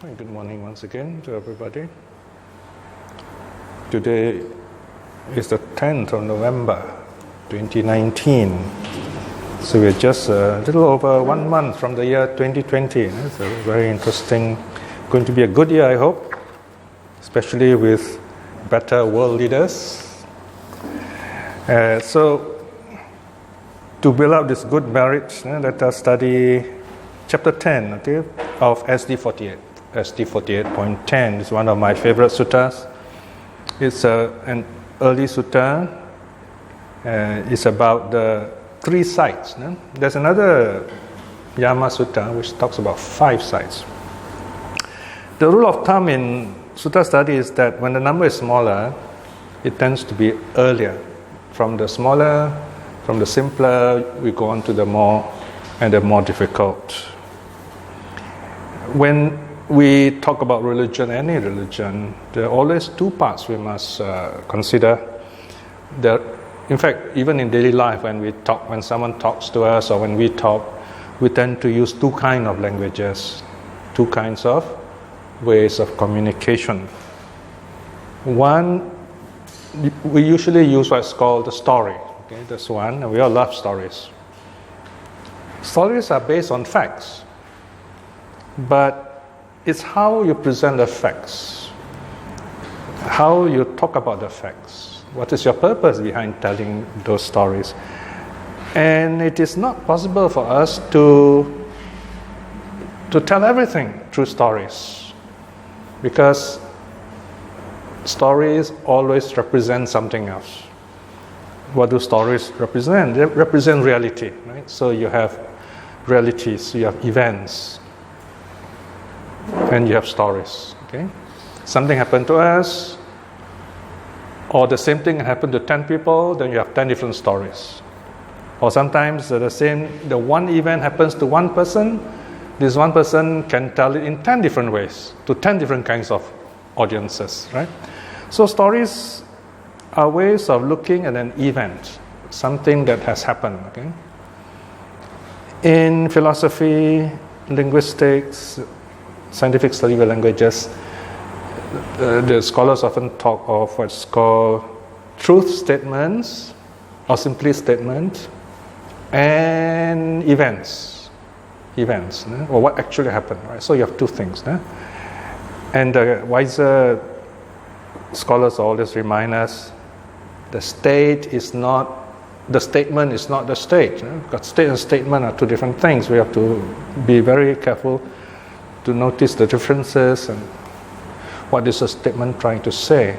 Good morning once again to everybody. Today is the 10th of November 2019. So we're just a little over 1 month from the year 2020. It's a very interesting, going to be a good year, I hope, especially with better world leaders. So to build up this good marriage, let us study chapter 10 of SD 48. SD 48.10 is one of my favorite suttas. It's an early sutta. It's about the 3 sides. There's another Yama Sutta which talks about 5 sides. The rule of thumb in sutta study is that when the number is smaller, it tends to be earlier. From the simpler, we go on to the more difficult. When we talk about religion, any religion, there are always 2 parts we must consider. In fact, even in daily life, when someone talks to us or when we talk, we tend to use 2 kinds of languages, 2 kinds of ways of communication. One, we usually use what's called the story. Okay, that's one, and we all love stories. Stories are based on facts, but it's how you present the facts, how you talk about the facts, what is your purpose behind telling those stories. And it is not possible for us to tell everything through stories, because stories always represent something else. What do stories represent? They represent reality, right? So you have realities, you have events, and you have stories. Okay, something happened to us, or the same thing happened to 10 people, then you have 10 different stories. Or sometimes the one event happens to one person, this one person can tell it in 10 different ways to 10 different kinds of audiences, right? So stories are ways of looking at an event, something that has happened. Okay, in philosophy, linguistics, scientific study of languages, the scholars often talk of what's called truth statements or simply statements and events, or what actually happened, right? So you have 2 things. And the wiser scholars always remind us the statement is not the state. Because state and statement are 2 different things. We have to be very careful to notice the differences and what is a statement trying to say.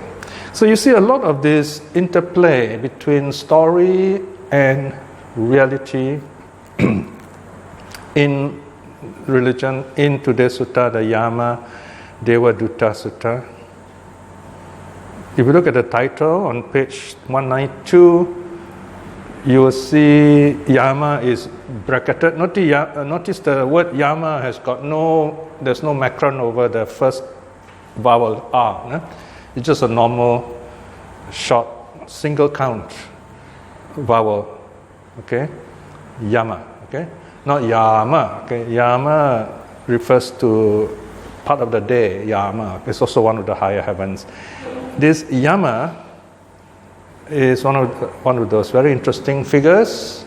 So you see a lot of this interplay between story and reality in religion, in today's sutta, the Yama Deva Dutta Sutta. If you look at the title on page 192, you will see Yama is bracketed. Notice the word Yama there's no macron over the first vowel R. It's just a normal, short, single count vowel. Okay? Yama. Okay? Not Yama. Okay? Yama refers to part of the day, Yama. It's also one of the higher heavens. This Yama is one of those very interesting figures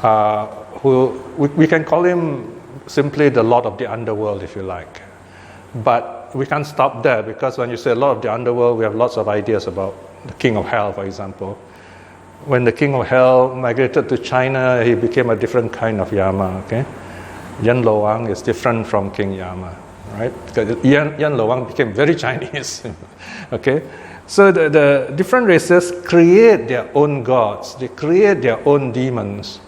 who we can call him simply the Lord of the Underworld, if you like. But we can't stop there, because when you say Lord of the Underworld, we have lots of ideas about the King of Hell, for example. When the King of Hell migrated to China, he became a different kind of Yama. Okay, Yan Lo Wang is different from King Yama, right? Because Yan Lo Wang became very Chinese. Okay. So the different races create their own gods, they create their own demons,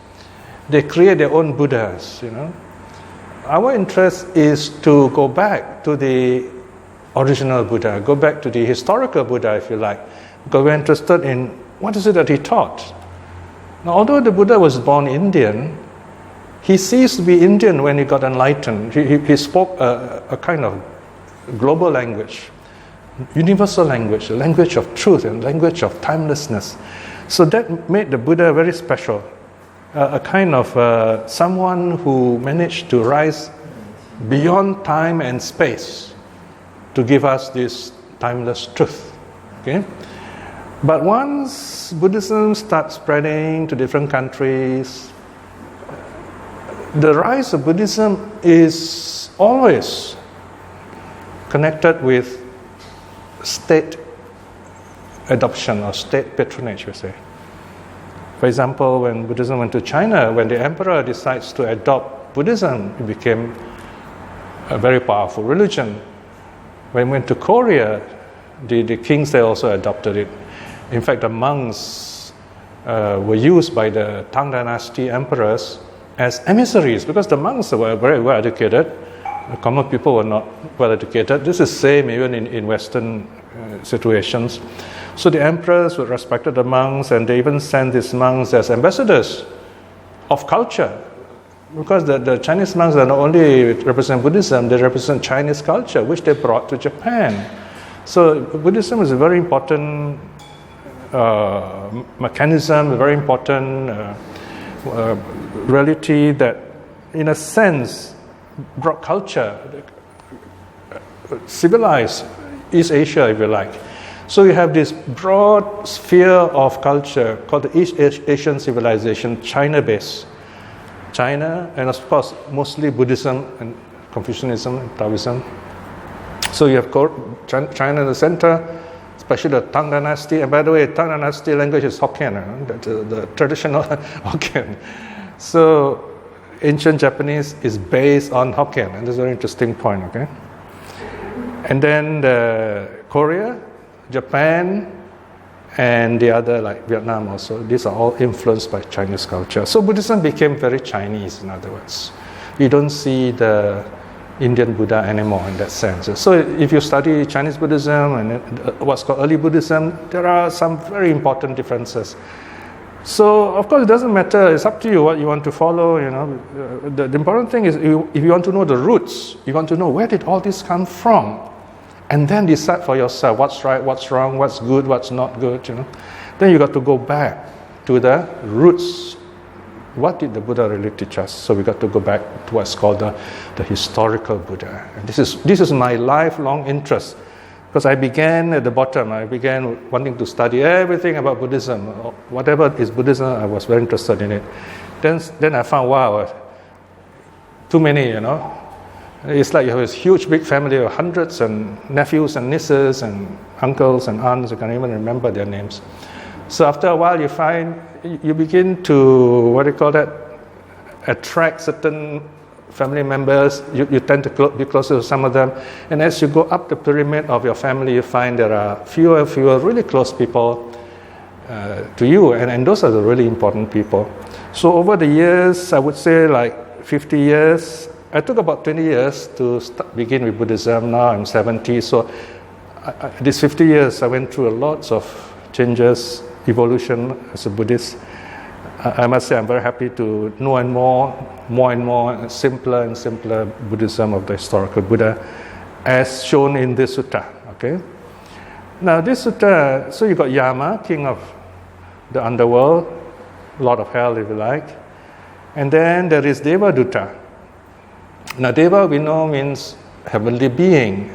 they create their own Buddhas, Our interest is to go back to the original Buddha, go back to the historical Buddha, if you like, because we're interested in what is it that he taught. Now, although the Buddha was born Indian, he ceased to be Indian when he got enlightened. He spoke a kind of global language, universal language, a language of truth and language of timelessness. So that made the Buddha very special, a kind of someone who managed to rise beyond time and space to give us this timeless truth. Okay? But once Buddhism starts spreading to different countries, the rise of Buddhism is always connected with state adoption or state patronage, we say. For example, when Buddhism went to China, when the emperor decides to adopt Buddhism, it became a very powerful religion. When it went to Korea, the kings there also adopted it. In fact, the monks were used by the Tang Dynasty emperors as emissaries, because the monks were very well educated. The common people were not well educated. This is same even in Western situations. So the emperors would respect the monks, and they even sent these monks as ambassadors of culture, because the Chinese monks are not only represent Buddhism, they represent Chinese culture, which they brought to Japan. So Buddhism is a very important mechanism, a very important reality that, in a sense, brought culture, civilized East Asia, if you like. So you have this broad sphere of culture called the East Asian civilization, China-based. China, and of course, mostly Buddhism and Confucianism and Taoism. So you have China in the center, especially the Tang Dynasty. And by the way, Tang Dynasty language is Hokkien, the traditional Hokkien. So ancient Japanese is based on Hokkien, and this is a very interesting point, okay? And then Korea, Japan, and the other, like Vietnam also, these are all influenced by Chinese culture. So Buddhism became very Chinese, in other words. You don't see the Indian Buddha anymore in that sense. So if you study Chinese Buddhism and what's called early Buddhism, there are some very important differences. So of course it doesn't matter, it's up to you what you want to follow, you know. The important thing is, if you want to know the roots, you want to know where did all this come from, and then decide for yourself what's right, what's wrong, what's good, what's not good, you know. Then you got to go back to the roots. What did the Buddha really teach us? So we got to go back to what's called the historical Buddha. And this is my lifelong interest, because I began at the bottom. I began wanting to study everything about Buddhism. Whatever is Buddhism, I was very interested in it. Then I found, wow, too many, you know. It's like you have this huge big family of hundreds and nephews and nieces and uncles and aunts. I can't even remember their names. So after a while, you begin to, attract certain family members. You tend to be closer to some of them. And as you go up the pyramid of your family, you find there are fewer and fewer really close people to you. And those are the really important people. So over the years, I would say like 50 years, I took about 20 years to begin with Buddhism. Now I'm 70. So these 50 years, I went through lots of changes, evolution as a Buddhist. I must say I'm very happy to know more and more simpler and simpler Buddhism of the historical Buddha, as shown in this sutta. Okay. Now this sutta, so you got Yama, king of the underworld, lord of hell if you like, and then there is Devadutta. Now Deva we know means heavenly being,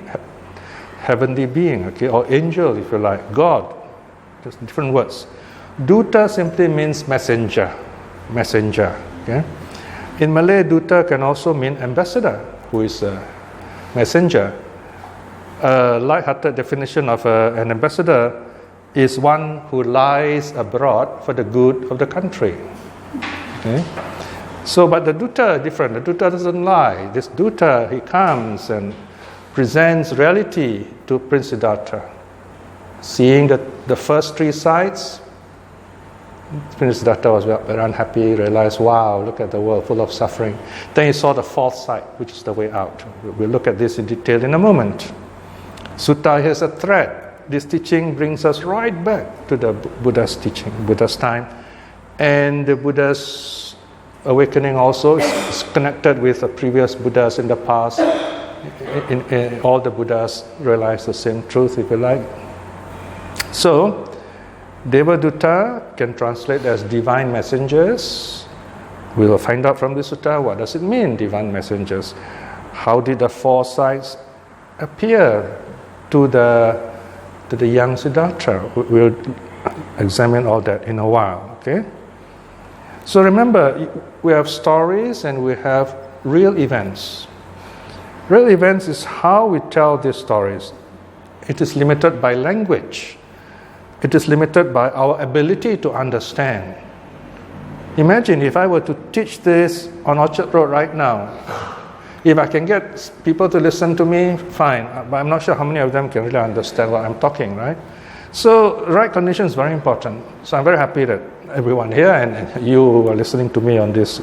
okay, or angel if you like, God. Just different words. Dutta simply means messenger. Okay? In Malay, Dutta can also mean ambassador, who is a messenger. A light-hearted definition of an ambassador is one who lies abroad for the good of the country. Okay? So, but the Dutta is different. The Dutta doesn't lie. This Dutta, he comes and presents reality to Prince Siddhartha. Seeing the first three sides, Prince Siddhartha was very unhappy, realized, wow, look at the world full of suffering. Then he saw the fourth side, which is the way out. We'll look at this in detail in a moment. Sutta has a thread. This teaching brings us right back to the Buddha's teaching, Buddha's time. And the Buddha's awakening also is connected with the previous Buddhas in the past. In all the Buddhas realized the same truth, if you like. So, Devadutta can translate as divine messengers. We will find out from the sutta what does it mean, divine messengers. How did the four sides appear to the young Siddhartha? We'll examine all that in a while, okay? So remember, we have stories and we have real events. Real events is how we tell these stories. It is limited by language. It is limited by our ability to understand. Imagine if I were to teach this on Orchard Road right now. If I can get people to listen to me, fine. But I'm not sure how many of them can really understand what I'm talking, right? So right condition is very important. So I'm very happy that everyone here and you who are listening to me on this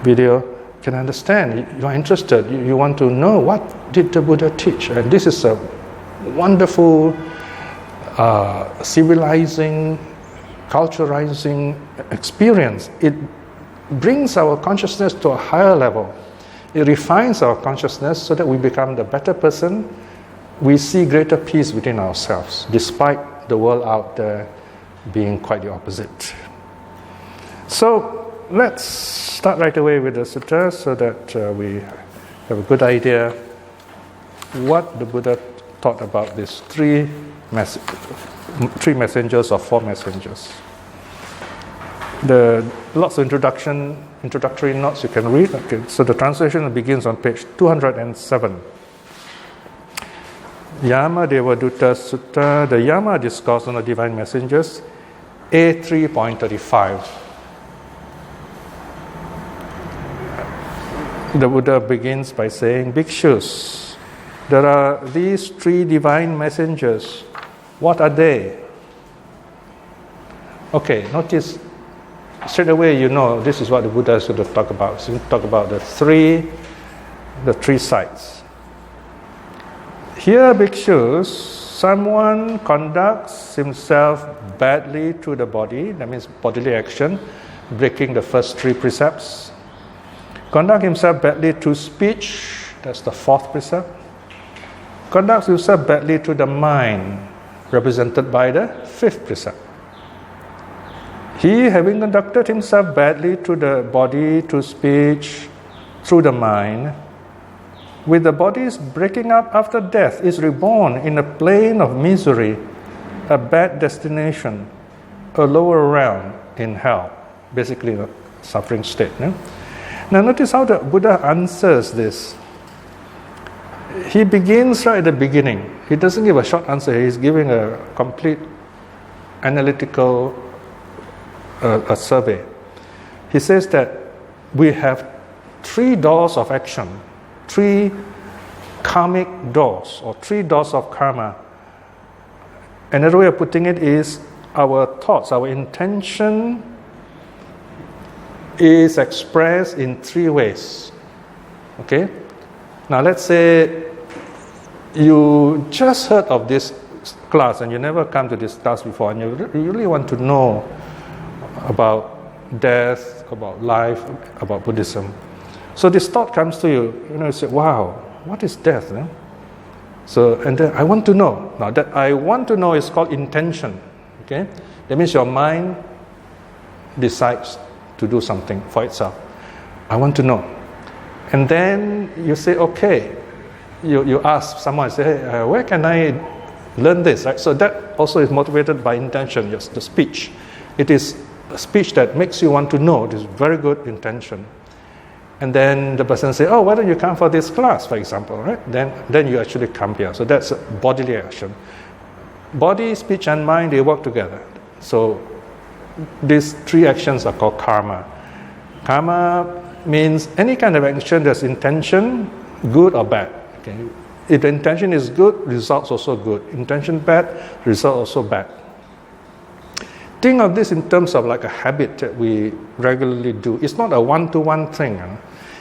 video can understand. You're interested. You want to know what did the Buddha teach. And this is a wonderful, civilizing, culturalizing experience. It brings our consciousness to a higher level. It refines our consciousness so that we become the better person. We see greater peace within ourselves, despite the world out there being quite the opposite. So let's start right away with the sutta so that we have a good idea what the Buddha taught about these three messengers or four messengers. The lots of introductory notes you can read. Okay, so the translation begins on page 207. Yama Devaduta Sutta, the Yama Discourse on the Divine Messengers, A3.35. The Buddha begins by saying, Bhikshus, there are these three divine messengers. What are they? Okay, notice straight away you know this is what the Buddha is going to talk about. He's going to talk about the three sides. Here, bhikshus, someone conducts himself badly to the body, that means bodily action, breaking the first three precepts. Conduct himself badly to speech, that's the fourth precept. Conducts himself badly to the mind, represented by the fifth precept. He, having conducted himself badly to the body, to speech, through the mind, with the body's breaking up after death, is reborn in a plane of misery, a bad destination, a lower realm in hell, basically a suffering state. No? Now notice how the Buddha answers this. He begins right at the beginning. He doesn't give a short answer. He's giving a complete analytical a survey. He says that we have three doors of action, three karmic doors, or three doors of karma. Another way of putting it is our thoughts, our intention is expressed in three ways. Okay? Now let's say you just heard of this class and you never come to this class before and you really want to know about death, about life, about Buddhism. So this thought comes to you, you say, wow, what is death? Eh? So, and then I want to know. Now that I want to know is called intention. Okay? That means your mind decides to do something for itself. I want to know. And then you say, okay, you ask someone, say, hey, where can I learn this? Right? So that also is motivated by intention, just the speech. It is a speech that makes you want to know. It is very good intention. And then the person say, oh, why don't you come for this class, for example, right? Then you actually come here. So that's a bodily action. Body, speech, and mind, they work together. So these three actions are called karma. Karma means any kind of action that's intention, good or bad. Okay? If the intention is good, results also good. Intention bad, result also bad. Think of this in terms of like a habit that we regularly do. It's not a one-to-one thing.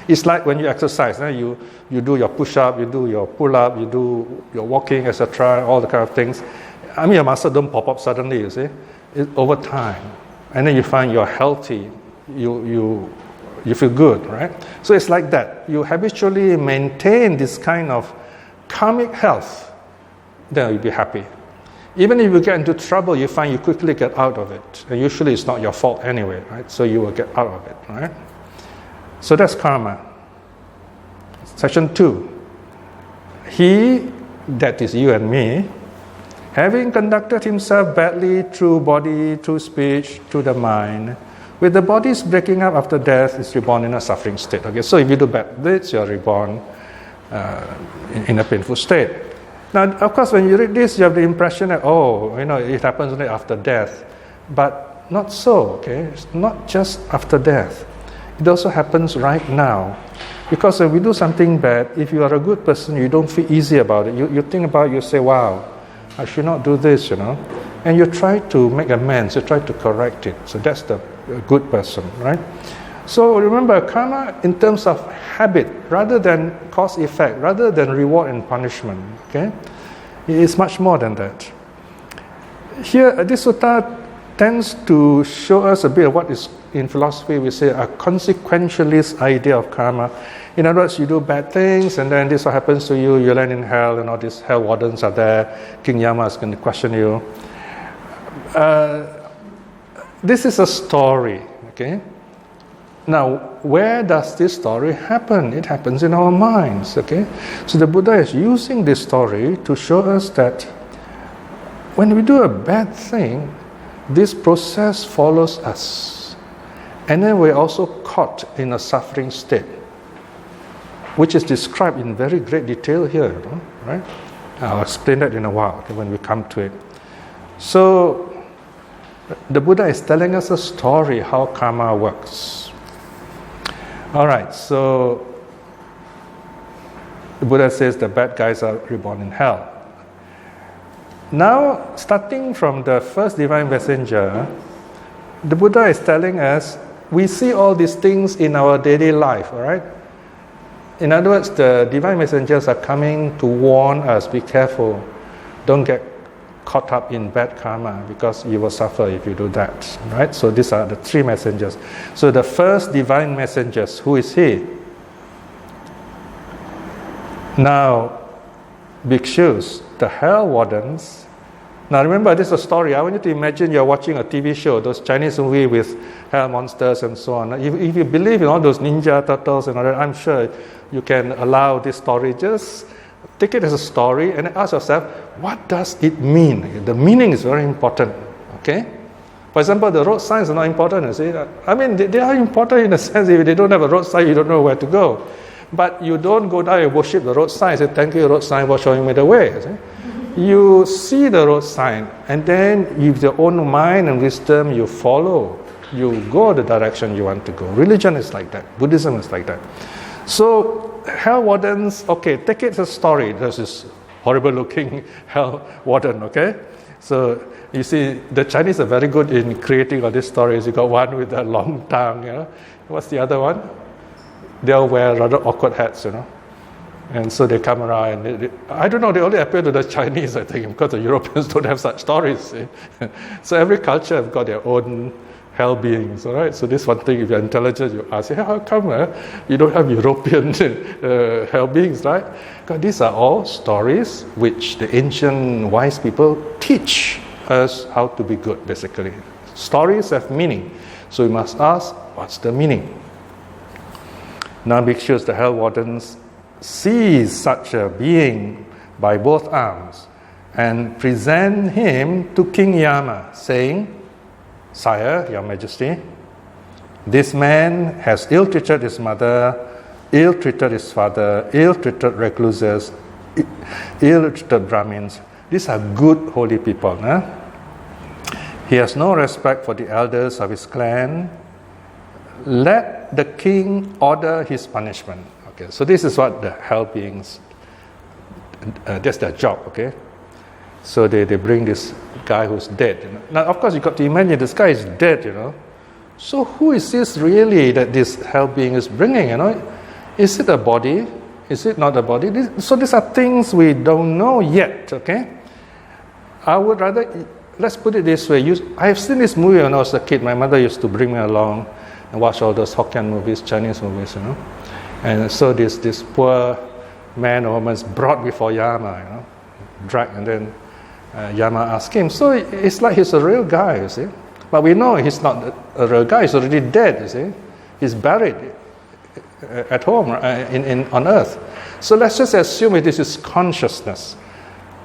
It's like when you exercise. You do your push-up, you do your pull-up, you do your walking, etc., all the kind of things. I mean, your muscle don't pop up suddenly, you see. It's over time. And then you find you're healthy. You feel good, right? So it's like that. You habitually maintain this kind of karmic health, then you'll be happy. Even if you get into trouble, you find you quickly get out of it. And usually it's not your fault anyway, right? So you will get out of it, right? So that's karma. Section 2. He, that is you and me, having conducted himself badly through body, through speech, through the mind, with the body's breaking up after death, is reborn in a suffering state. Okay, so if you do bad deeds, you are reborn in a painful state. Now, of course, when you read this, you have the impression that, it happens only after death. But not so, okay? It's not just after death. It also happens right now. Because when we do something bad, if you are a good person, you don't feel easy about it. You think about it, you say, wow, I should not do this, And you try to make amends, you try to correct it. So that's the good person, right? So remember, karma in terms of habit, rather than cause-effect, rather than reward and punishment, okay? It is much more than that. Here, this sutta tends to show us a bit of what is, in philosophy, we say a consequentialist idea of karma. In other words, you do bad things, and then this what happens to you, you land in hell, and all these hell wardens are there, King Yama is going to question you. This is a story, okay? Now, where does this story happen? It happens in our minds, okay? So the Buddha is using this story to show us that when we do a bad thing, this process follows us. And then we're also caught in a suffering state, which is described in very great detail here, right? I'll explain that in a while, okay, when we come to it. So, the Buddha is telling us a story how karma works. All right, so the Buddha says the bad guys are reborn in hell. Now, starting from the first divine messenger, the Buddha is telling us we see all these things in our daily life, all right? In other words, the divine messengers are coming to warn us, be careful, don't get caught up in bad karma because you will suffer if you do that, right? So these are the three messengers. So the first divine messengers, who is he? Now, bhikshus, the hell wardens. Now remember, this is a story. I want you to imagine you're watching a TV show, those Chinese movie with hell monsters and so on. If you believe in all those ninja turtles and all that, I'm sure you can allow this story. Just take it as a story and ask yourself, what does it mean? The meaning is very important, okay? For example, the road signs are not important, you see. I mean, they are important in the sense if they don't have a road sign, you don't know where to go. But you don't go down and worship the road sign, say, thank you, road sign, for showing me the way. You see? You see the road sign, and then with your own mind and wisdom, you follow. You go the direction you want to go. Religion is like that. Buddhism is like that. So, hell wardens, okay, take it as a story. There's this horrible-looking hell warden, okay? So, you see, the Chinese are very good in creating all these stories. You got one with a long tongue, What's the other one? They'll wear rather awkward hats, And so they come around, and I don't know, they only appeal to the Chinese, I think, because the Europeans don't have such stories. So every culture have got their own hell beings, all right? So this one thing, if you're intelligent, you ask, how come you don't have European hell beings, right? Because these are all stories which the ancient wise people teach us how to be good, basically. Stories have meaning. So we must ask, what's the meaning? Now, bhikshus, the hell wardens, seize such a being by both arms and present him to King Yama, saying, Sire, Your Majesty, this man has ill-treated his mother, ill-treated his father, ill-treated recluses, ill-treated Brahmins. These are good holy people. He has no respect for the elders of his clan. Let the king order his punishment. Okay, so this is what the hell beings, that's their job, okay? So they bring this guy who's dead. Now, of course, you got to imagine this guy is dead, So who is this really that this hell being is bringing, Is it a body? Is it not a body? So these are things we don't know yet, okay? I would rather, let's put it this way. I have seen this movie when I was a kid. My mother used to bring me along and watch all those Hokkien movies, Chinese movies, And so this poor man or woman is brought before Yama, dragged, and then Yama asked him. So it's like he's a real guy, you see. But we know he's not a real guy. He's already dead, you see. He's buried. at home on earth. So let's just assume it is his consciousness.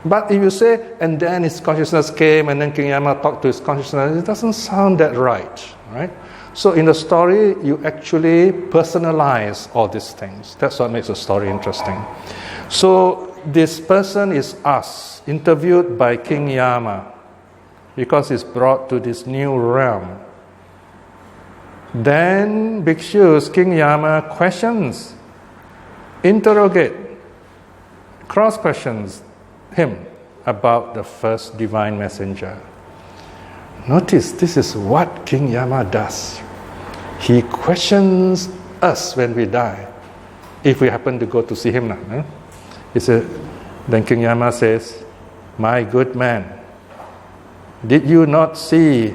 But if you say, and then his consciousness came, and then King Yama talked to his consciousness, it doesn't sound that right? So in the story, you actually personalize all these things. That's what makes the story interesting. So this person is us, interviewed by King Yama, because he's brought to this new realm. Then bhikshus, King Yama questions, interrogate, cross-questions him about the first divine messenger. Notice this is what King Yama does. He questions us when we die, if we happen to go to see him now. He said, then King Yama says, my good man, did you not see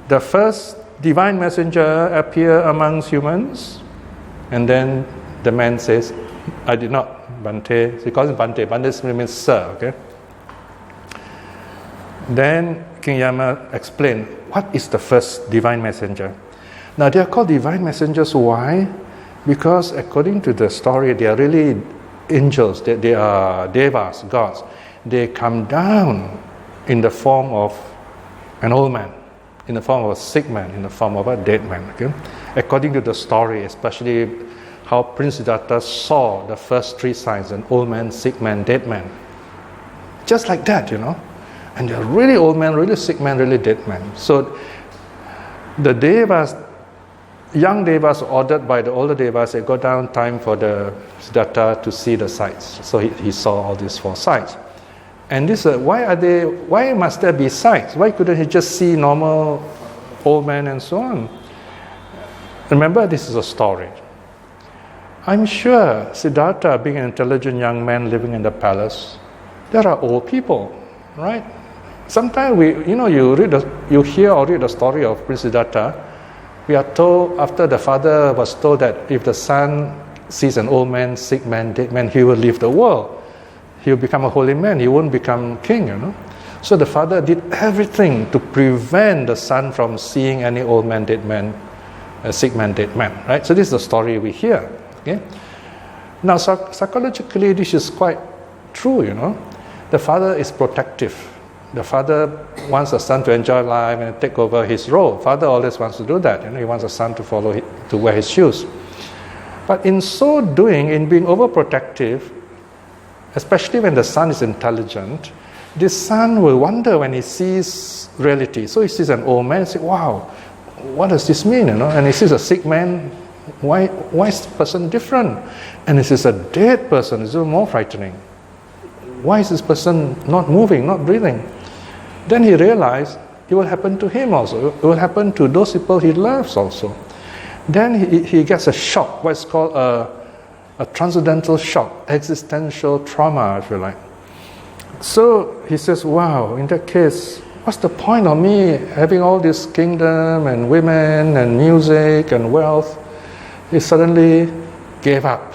the first divine messenger appear amongst humans? And then the man says, I did not. Bante, he calls him Bante. Bante means sir, okay? Then King Yama explained, what is the first divine messenger? Now they are called divine messengers, why? Because according to the story, they are really angels, they are devas, gods. They come down in the form of an old man, in the form of a sick man, in the form of a dead man, okay? According to the story, especially how Prince Siddhartha saw the first three signs, an old man, sick man, dead man. Just like that, And they're really old man, really sick man, really dead man. So the devas, young devas ordered by the older devas, they go down time for the Siddhartha to see the sights. So he saw all these four sights. And this, why must there be sights? Why couldn't he just see normal old men and so on? Remember, this is a story. I'm sure Siddhartha, being an intelligent young man living in the palace, there are old people, right? Sometimes you hear or read the story of Prince Siddhartha. We are told, after the father was told that if the son sees an old man, sick man, dead man, he will leave the world. He will become a holy man. He won't become king, So the father did everything to prevent the son from seeing any old man, dead man, sick man, dead man, right? So this is the story we hear. Okay? Now, psychologically, this is quite true, The father is protective. The father wants the son to enjoy life and take over his role. Father always wants to do that. He wants the son to follow, to wear his shoes. But in so doing, in being overprotective, especially when the son is intelligent, this son will wonder when he sees reality. So he sees an old man and says, wow, what does this mean? And he sees a sick man. Why is the person different? And this is a dead person. It's even more frightening. Why is this person not moving, not breathing? Then he realized it will happen to him also. It will happen to those people he loves also. Then he gets a shock, what's called a transcendental shock, existential trauma, if you like. So he says, wow, in that case, what's the point of me having all this kingdom and women and music and wealth? He suddenly gave up.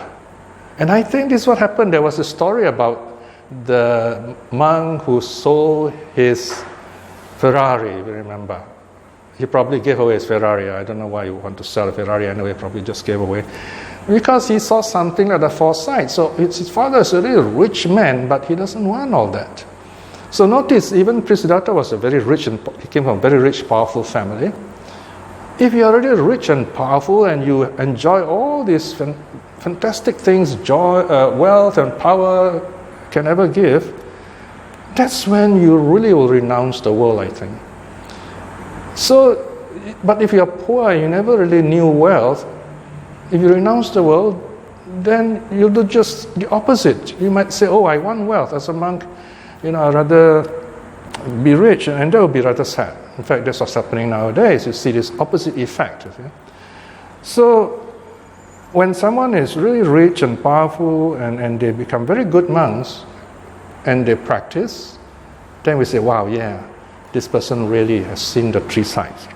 And I think this is what happened. There was a story about the monk who sold his Ferrari, if you remember. He probably gave away his Ferrari. I don't know why you want to sell a Ferrari anyway, probably just gave away. Because he saw something at the foresight. So his father is a really rich man, but he doesn't want all that. So notice, even Prince Siddhartha was he came from a very rich, powerful family. If you are already rich and powerful and you enjoy all these fantastic things, joy, wealth and power can ever give, that's when you really will renounce the world, I think. So, but if you are poor, you never really knew wealth, if you renounce the world, then you'll do just the opposite. You might say, oh, I want wealth. As a monk, I'd rather be rich, and that would be rather sad. In fact, that's what's happening nowadays. You see this opposite effect. So, when someone is really rich and powerful and they become very good monks and they practice, then we say, wow, yeah, this person really has seen the three sides.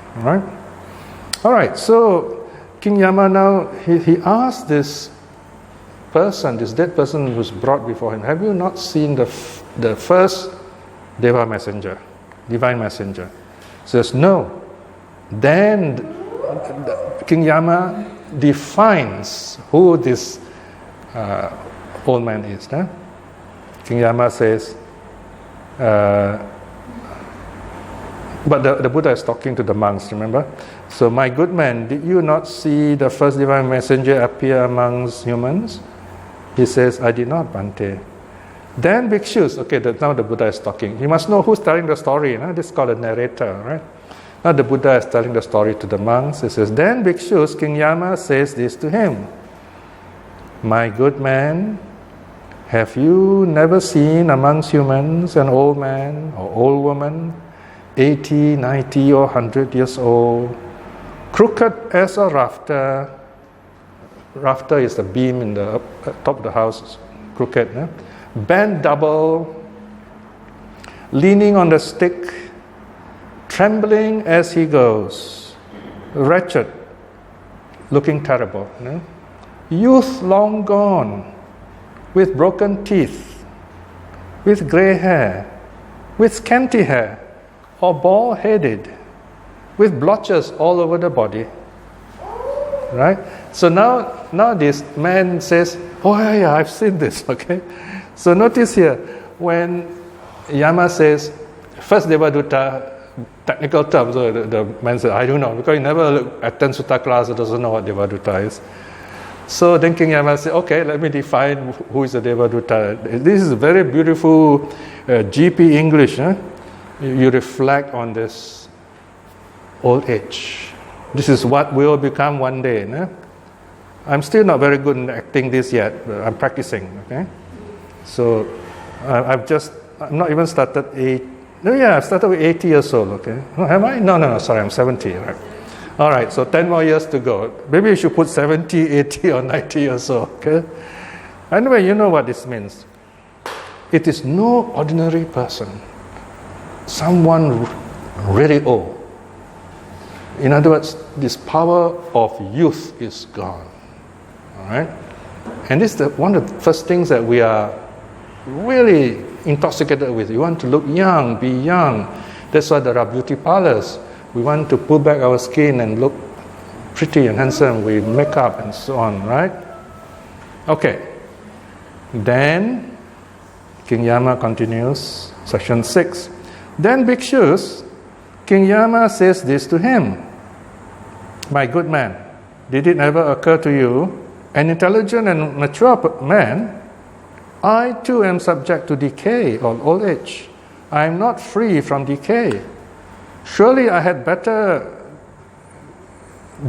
All right, so King Yama now, he asked this person, this dead person who's brought before him, have you not seen the first Deva messenger, divine messenger? He says, no. Then King Yama defines who this old man is. Huh? King Yama says, but the Buddha is talking to the monks, remember? So, my good man, did you not see the first divine messenger appear amongst humans? He says, I did not, Bhante. Then bhikshus, okay, now the Buddha is talking. You must know who's telling the story. This is called a narrator, right? Now the Buddha is telling the story to the monks. He says, then bhikshus, King Yama says this to him. My good man, have you never seen amongst humans an old man or old woman, 80, 90 or 100 years old, crooked as a rafter? Rafter is the beam in the top of the house, crooked. Bent double, leaning on the stick, trembling as he goes, wretched, looking terrible. Youth long gone, with broken teeth, with grey hair, with scanty hair, or bald-headed, with blotches all over the body. Right? So now this man says, oh yeah, I've seen this, okay? So notice here, when Yama says, first Devaduta, technical term, so the man says, I don't know, because he never attends Sutta class, he doesn't know what Devaduta is. So then King Yama says, okay, let me define who is a Devaduta. This is very beautiful GP English. You reflect on this old age. This is what will become one day. I'm still not very good in acting this yet, but I'm practicing, okay? So I'm not even started I've started with 80 years old, okay? Oh, am I? No, sorry, I'm 70, right? All right, so 10 more years to go. Maybe you should put 70, 80 or 90 years old, okay? Anyway, you know what this means. It is no ordinary person. Someone really old. In other words, this power of youth is gone. All right? And this is one of the first things that we are really intoxicated with. We want to look young, be young. That's why there are beauty parlors. We want to pull back our skin and look pretty and handsome with makeup and so on, right? Okay. Then, King Yama continues, section 6. Then bhikshus, King Yama says this to him. My good man, did it ever occur to you, an intelligent and mature man, I too am subject to decay or old age. I am not free from decay. Surely I had better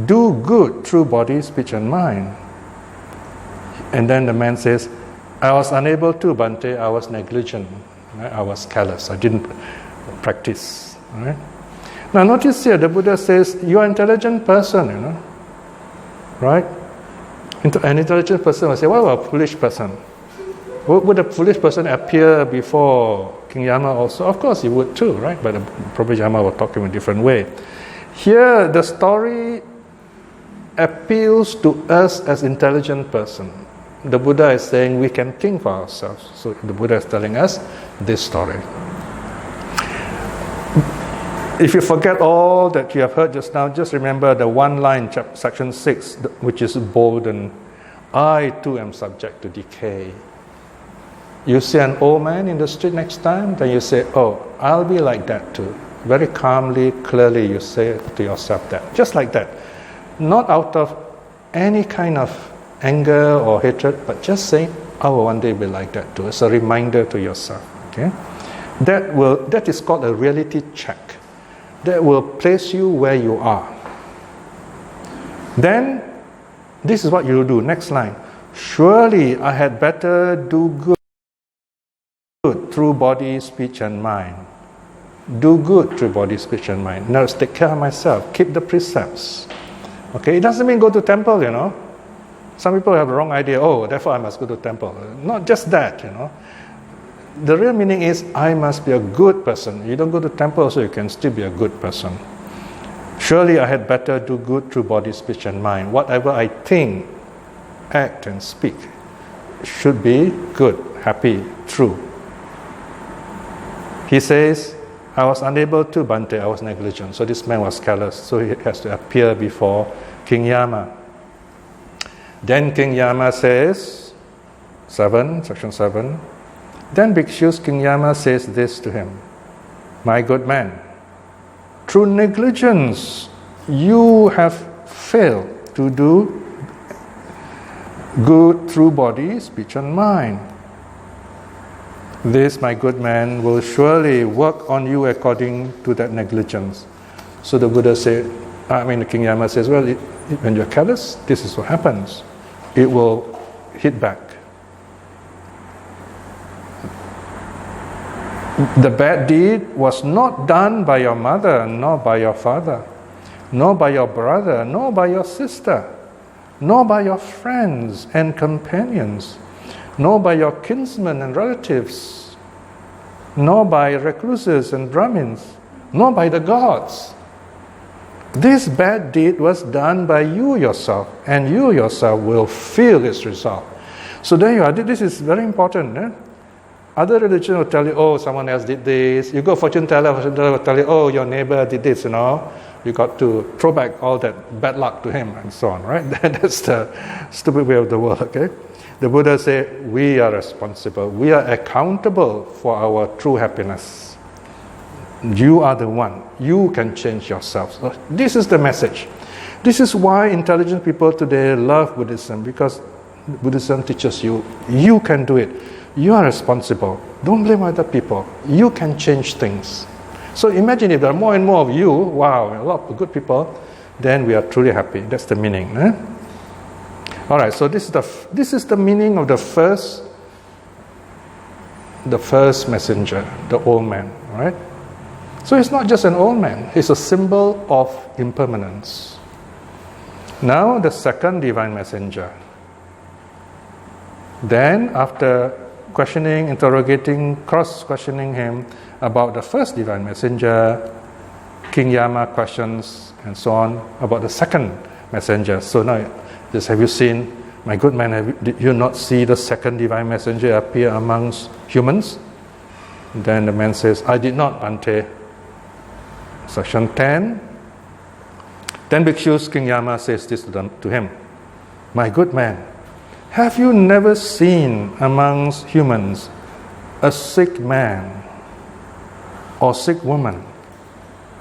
do good through body, speech and mind. And then the man says, I was unable to, Bhante, I was negligent. Right? I was careless. I didn't practice. Right? Now notice here, the Buddha says, you are an intelligent person, right? An intelligent person will say, what about a foolish person? Would a foolish person appear before King Yama also? Of course he would too, right? But probably Yama will talk in a different way. Here, the story appeals to us as intelligent person. The Buddha is saying we can think for ourselves. So the Buddha is telling us this story. If you forget all that you have heard just now, just remember the one line, section 6, which is bold, and I too am subject to decay. You see an old man in the street next time, then you say, oh, I'll be like that too. Very calmly, clearly you say to yourself that. Just like that. Not out of any kind of anger or hatred, but just saying, I will one day be like that too. It's a reminder to yourself. Okay? That is called a reality check. That will place you where you are. Then, this is what you will do. Next line. Surely I had better do good through body, speech and mind. Do good through body, speech and mind. Now, take care of myself. Keep the precepts. Okay? It doesn't mean go to temple, Some people have the wrong idea. Oh, therefore I must go to temple. Not just that, The real meaning is I must be a good person. You don't go to temple so you can still be a good person. Surely I had better do good through body, speech and mind. Whatever I think, act and speak should be good, happy, true. He says, I was unable to, Bhante, I was negligent. So this man was careless. So he has to appear before King Yama. Then King Yama says, section 7, then Bhikshus King Yama says this to him, my good man, through negligence you have failed to do good through body, speech and mind. This, my good man, will surely work on you according to that negligence. So the Buddha said, King Yama says, well, when you're careless, this is what happens. It will hit back. The bad deed was not done by your mother, nor by your father, nor by your brother, nor by your sister, nor by your friends and companions, nor by your kinsmen and relatives, nor by recluses and Brahmins, nor by the gods. This bad deed was done by you yourself, and you yourself will feel its result. So there you are. This is very important. Other religions will tell you, oh, someone else did this. You go fortune teller will tell you, oh, your neighbor did this, You got to throw back all that bad luck to him and so on, right? That's the stupid way of the world, okay? The Buddha said, we are responsible. We are accountable for our true happiness. You are the one. You can change yourself. So this is the message. This is why intelligent people today love Buddhism, because Buddhism teaches you, you can do it. You are responsible. Don't blame other people. You can change things. So imagine if there are more and more of you, wow, a lot of good people, then we are truly happy. That's the meaning. All right, so this is the meaning of the first messenger, the old man, right? So it's not just an old man, it's a symbol of impermanence. Now the second divine messenger. Then after questioning, interrogating, cross-questioning him about the first divine messenger, King Yama questions and so on about the second messenger. So now, just have you seen, my good man, did you not see the second divine messenger appear amongst humans? Then the man says, I did not, Bhante. Section 10. Then Bhikshus King Yama says this to him, my good man, have you never seen amongst humans a sick man or sick woman,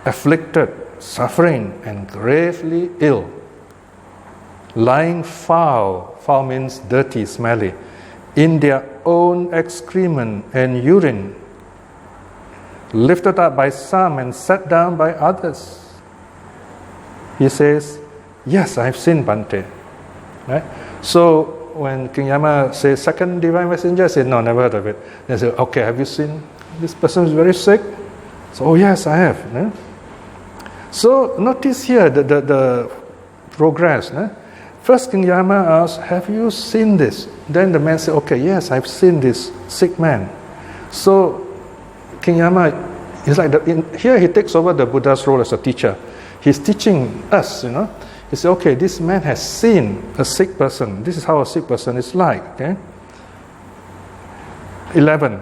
afflicted, suffering, and gravely ill, lying foul means dirty, smelly, in their own excrement and urine, lifted up by some and set down by others? He says, yes, I've seen, Bhante. Right? So when King Yama says second divine messenger, I say, no, never heard of it. They say, okay, have you seen this person is very sick? So, oh yes, I have. So notice here the progress. First King Yama asks, have you seen this? Then the man said, okay, yes, I've seen this sick man. So King Yama is like, here he takes over the Buddha's role as a teacher. He's teaching us, He said, okay, this man has seen a sick person. This is how a sick person is like. Okay? 11.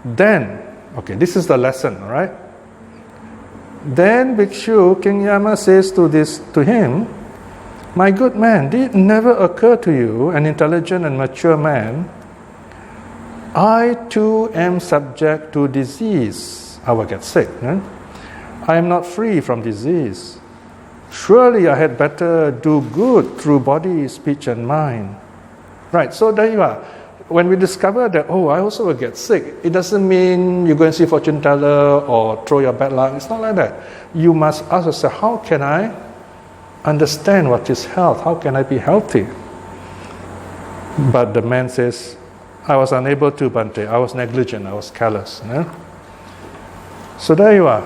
Then, okay, this is the lesson, all right? Then Bhikshu, King Yama says to him, my good man, did it never occur to you, an intelligent and mature man, I too am subject to disease. I will get sick. I am not free from disease. Surely I had better do good through body, speech, and mind. Right, so there you are. When we discover that, oh, I also will get sick, it doesn't mean you go and see fortune teller or throw your bad luck. It's not like that. You must ask yourself, how can I understand what is health? How can I be healthy? But the man says, I was unable to, Bhante. I was negligent. I was careless. So there you are.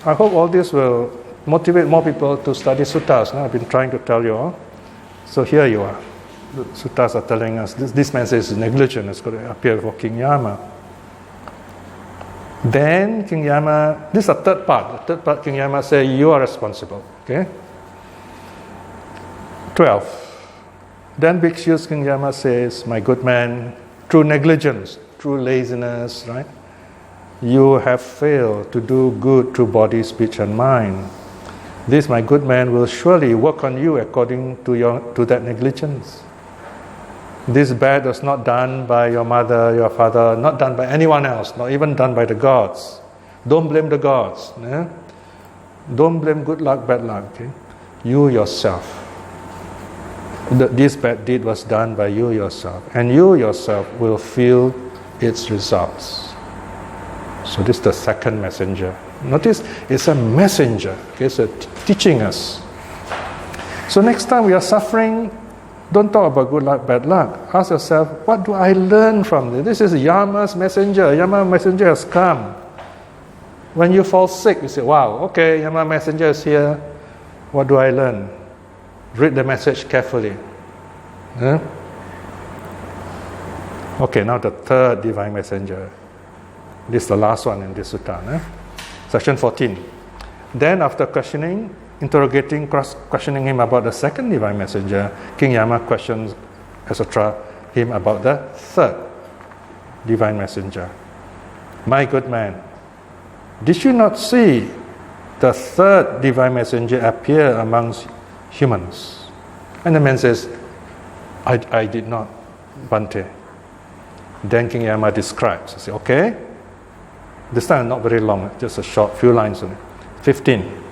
I hope all this will motivate more people to study suttas. I've been trying to tell you all. So here you are. The suttas are telling us this man says negligent is going to appear for King Yama. Then King Yama, this is the third part. The third part, King Yama says, you are responsible. Okay? 12. Then Bhikshus King Yama says, my good man, through negligence, through laziness, right? You have failed to do good through body, speech, and mind. This, my good man, will surely work on you according to that negligence. This bad was not done by your mother, your father, not done by anyone else, not even done by the gods. Don't blame the gods. Yeah? Don't blame good luck, bad luck. Okay? You yourself. This bad deed was done by you yourself, and you yourself will feel its results. So this is the second messenger. Notice it's a messenger. Okay, so teaching us. So next time we are suffering, don't talk about good luck, bad luck. Ask yourself, what do I learn from this? This is Yama's messenger. Yama messenger has come. When you fall sick, you say, wow, okay, Yama messenger is here. What do I learn? Read the message carefully. Huh? Okay, now the third divine messenger. This is the last one in this sutta. Section 14. Then after questioning him about the second divine messenger, King Yama questions, etc., him about the third divine messenger. My good man, did you not see the third divine messenger appear amongst humans? And the man says, I did not, Bhante. Then King Yama describes. He says, okay, this time not very long, just a short few lines only. 15.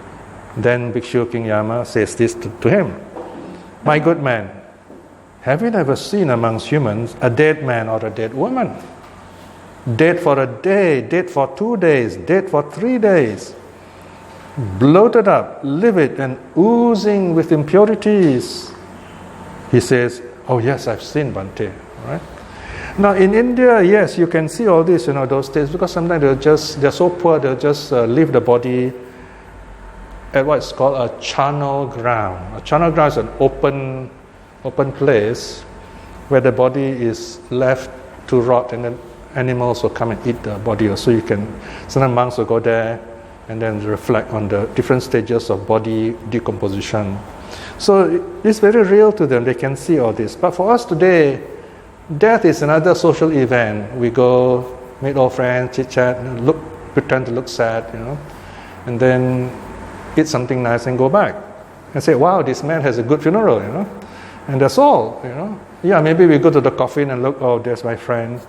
Then Bhikshu King Yama says this to him. My good man, have you never seen amongst humans a dead man or a dead woman? Dead for a day, dead for 2 days, dead for 3 days, bloated up, livid and oozing with impurities. He says, oh yes, I've seen Bhante. Right? Now in India, yes, you can see all this, those days, because sometimes they're so poor, they'll just leave the body at what's called a charnel ground. A charnel ground is an open place where the body is left to rot, and then animals will come and eat the body. So sometimes monks will go there and then reflect on the different stages of body decomposition. So it's very real to them. They can see all this. But for us today, death is another social event. We go meet old friends, chit chat, pretend to look sad, and then eat something nice and go back and say, wow, this man has a good funeral, and that's all. Yeah, maybe we go to the coffin and look, oh, there's my friend,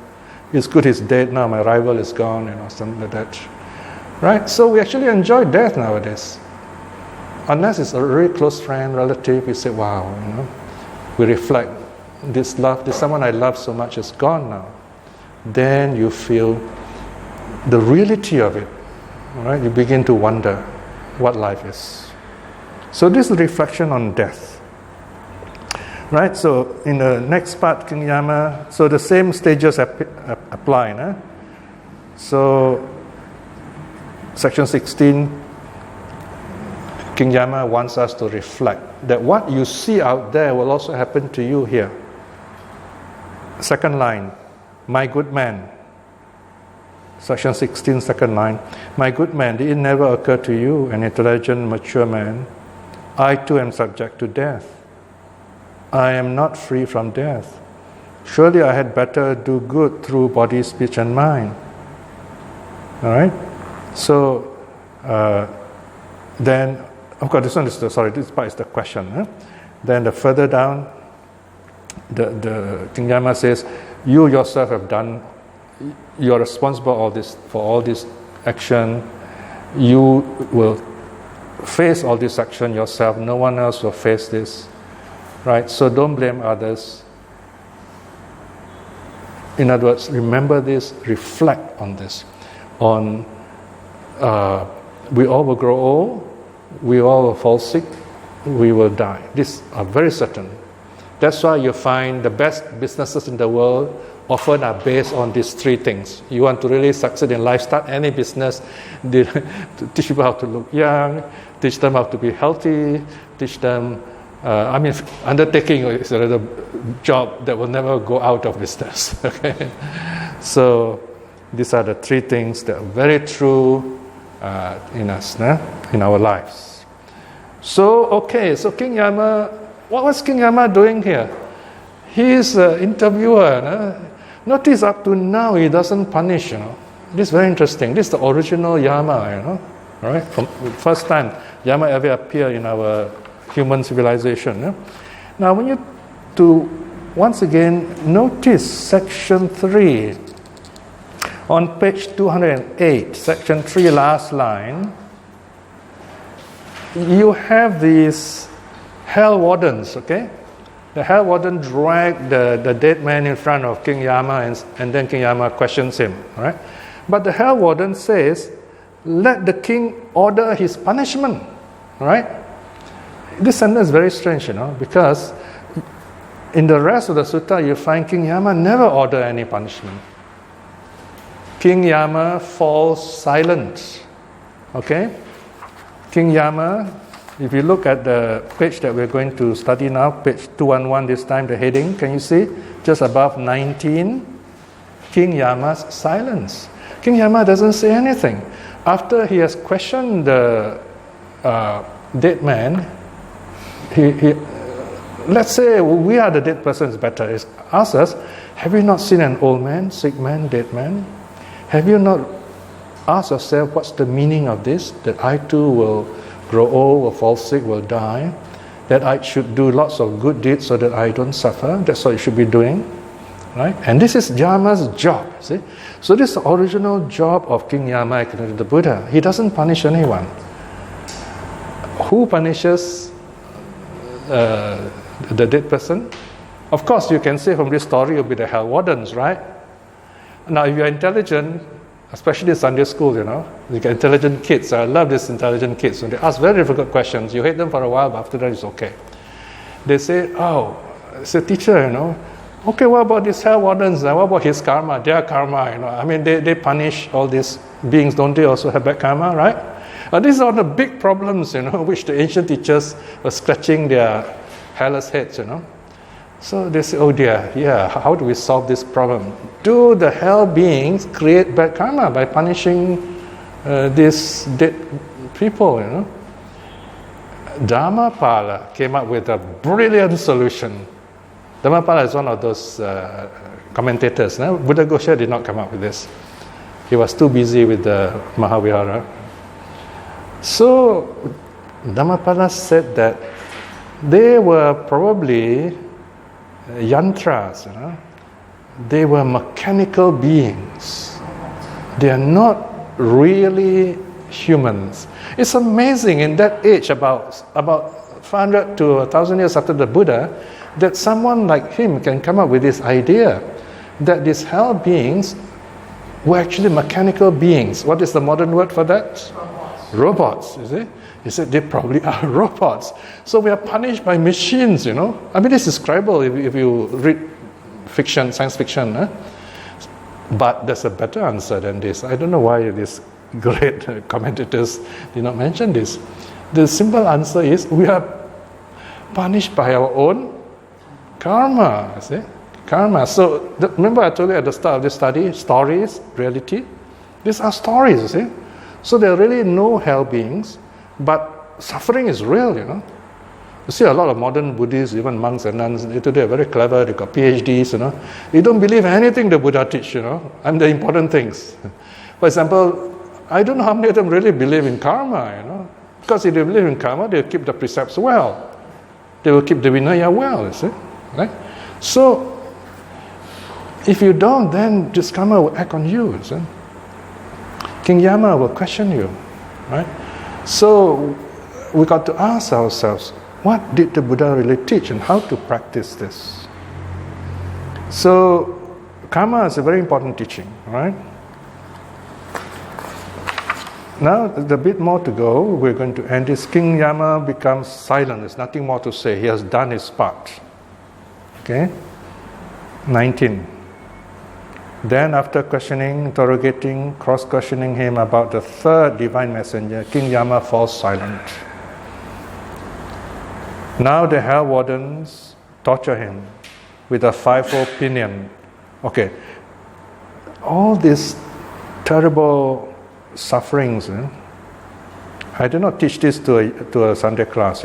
it's good he's dead now, my rival is gone, something like that, right? So we actually enjoy death nowadays, unless it's a really close friend, relative. We say, wow, we reflect, this someone I love so much is gone now. Then you feel the reality of it, right? You begin to wonder what life is. So this is a reflection on death. Right? So in the next part, King Yama, so the same stages apply. So section 16, King Yama wants us to reflect that what you see out there will also happen to you here. Second line, my good man. Section 16, second line. My good man, did it never occur to you, an intelligent, mature man, I too am subject to death. I am not free from death. Surely I had better do good through body, speech, and mind. All right? So, then, of course, this part is the question. Then the further down, the King Yama says, you yourself have done, you are responsible for all this action. You will face all this action yourself. No one else will face this. Right? So don't blame others. In other words, remember this, reflect on this. We all will grow old, we all will fall sick, we will die. These are very certain. That's why you find the best businesses in the world often are based on these three things. You want to really succeed in life, start any business, teach people how to look young, teach them how to be healthy, teach them, undertaking is another job that will never go out of business. Okay? So these are the three things that are very true in us, in our lives. So King Yama, what was King Yama doing here? He is an interviewer. Notice up to now he doesn't punish. This is very interesting. This is the original Yama. Right? From first time Yama ever appeared in our human civilization. Now, to once again, notice section 3. On page 208, section 3, last line, you have these hell wardens, okay? The hell warden dragged the dead man in front of King Yama, and then King Yama questions him, all right? But the hell warden says, let the king order his punishment, all right? This sentence is very strange, because in the rest of the sutta, you find King Yama never order any punishment. King Yama falls silent, okay? King Yama, if you look at the page that we're going to study now, page 211 this time, the heading, can you see? Just above 19, King Yama's silence. King Yama doesn't say anything. After he has questioned the dead man, he let's say we are the dead person is better. He asks us, have you not seen an old man, sick man, dead man? Have you not asked yourself what's the meaning of this? That I too will grow old, will fall sick, will die. That I should do lots of good deeds so that I don't suffer. That's what you should be doing, right? And this is Yama's job. See, so this is the original job of King Yama, according to the Buddha. He doesn't punish anyone. Who punishes the dead person? Of course, you can say from this story it will be the hell wardens, right? Now, if you're intelligent, especially in Sunday school, you get intelligent kids. I love these intelligent kids. When they ask very difficult questions, you hate them for a while, but after that it's okay. They say, teacher, okay, what about these hell wardens? What about his karma, their karma? I mean, they punish all these beings, don't they also have bad karma, right? These are the big problems, which the ancient teachers were scratching their hairless heads, So they say, oh dear, how do we solve this problem? Do the hell beings create bad karma by punishing these dead people, Dhammapala came up with a brilliant solution. Dhammapala is one of those commentators. Buddha Gosha did not come up with this. He was too busy with the Mahavihara. So Dhammapala said that they were probably yantras, they were mechanical beings. They are not really humans. It's amazing in that age, about 500 to 1,000 years after the Buddha, that someone like him can come up with this idea that these hell beings were actually mechanical beings. What is the modern word for that? Robots, you see? He said they probably are robots. So we are punished by machines, I mean, this is scribble if you read fiction, science fiction. But there's a better answer than this. I don't know why these great commentators did not mention this. The simple answer is we are punished by our own karma, you see? Karma. So remember I told you at the start of this study, stories, reality. These are stories, you see? So there are really no hell beings. But suffering is real, You see a lot of modern Buddhists, even monks and nuns, they're very clever, they got PhDs, They don't believe anything the Buddha teach, and the important things. For example, I don't know how many of them really believe in karma, Because if they believe in karma, they'll keep the precepts well. They will keep the Vinaya well, you see. Right? So, if you don't, then this karma will act on you, you see. King Yama will question you, right? So we got to ask ourselves, what did the Buddha really teach and how to practice this? So karma is a very important teaching, right? Now there's a bit more to go. We're going to end this. King Yama becomes silent. There's nothing more to say. He has done his part. Okay? 19. Then after questioning, interrogating, cross-questioning him about the third divine messenger, King Yama falls silent. Now the hell wardens torture him with a fivefold pinion. Okay, all these terrible sufferings, I did not teach this to a Sunday class,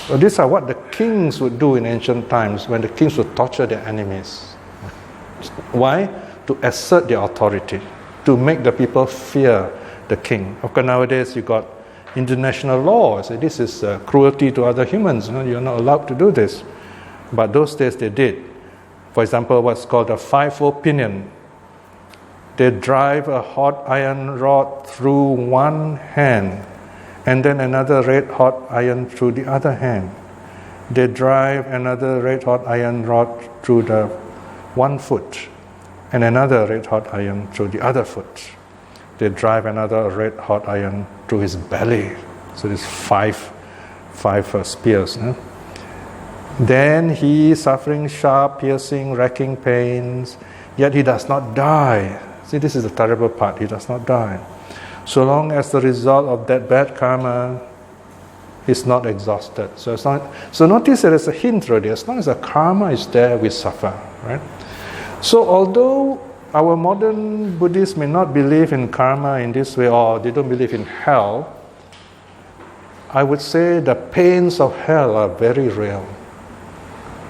But these are what the kings would do in ancient times when the kings would torture their enemies. Why? To assert their authority, to make the people fear the king. Of course, nowadays you got international law. So this is cruelty to other humans. You're not allowed to do this. But those days they did. For example, what's called a five-fold pinion. They drive a hot iron rod through one hand and then another red hot iron through the other hand. They drive another red hot iron rod through the one foot and another red hot iron through the other foot. They drive another red hot iron through his belly. So there's five spears. No? Then he is suffering sharp, piercing, racking pains, yet he does not die. See, this is the terrible part. He does not die. So long as the result of that bad karma is not exhausted. So notice there is a hint already. As long as the karma is there, we suffer. Right? So although our modern Buddhists may not believe in karma in this way, or they don't believe in hell, I would say the pains of hell are very real.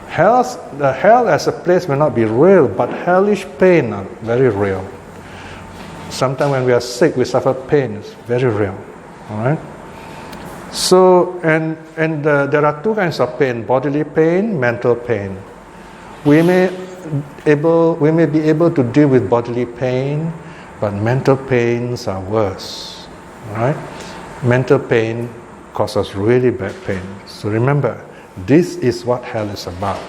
The hell as a place may not be real, but hellish pain are very real. Sometimes when we are sick, we suffer pain. It's very real. All right. So there are two kinds of pain: bodily pain, mental pain. We may be able to deal with bodily pain, but mental pains are worse. All right. Mental pain causes really bad pain. So remember, this is what hell is about.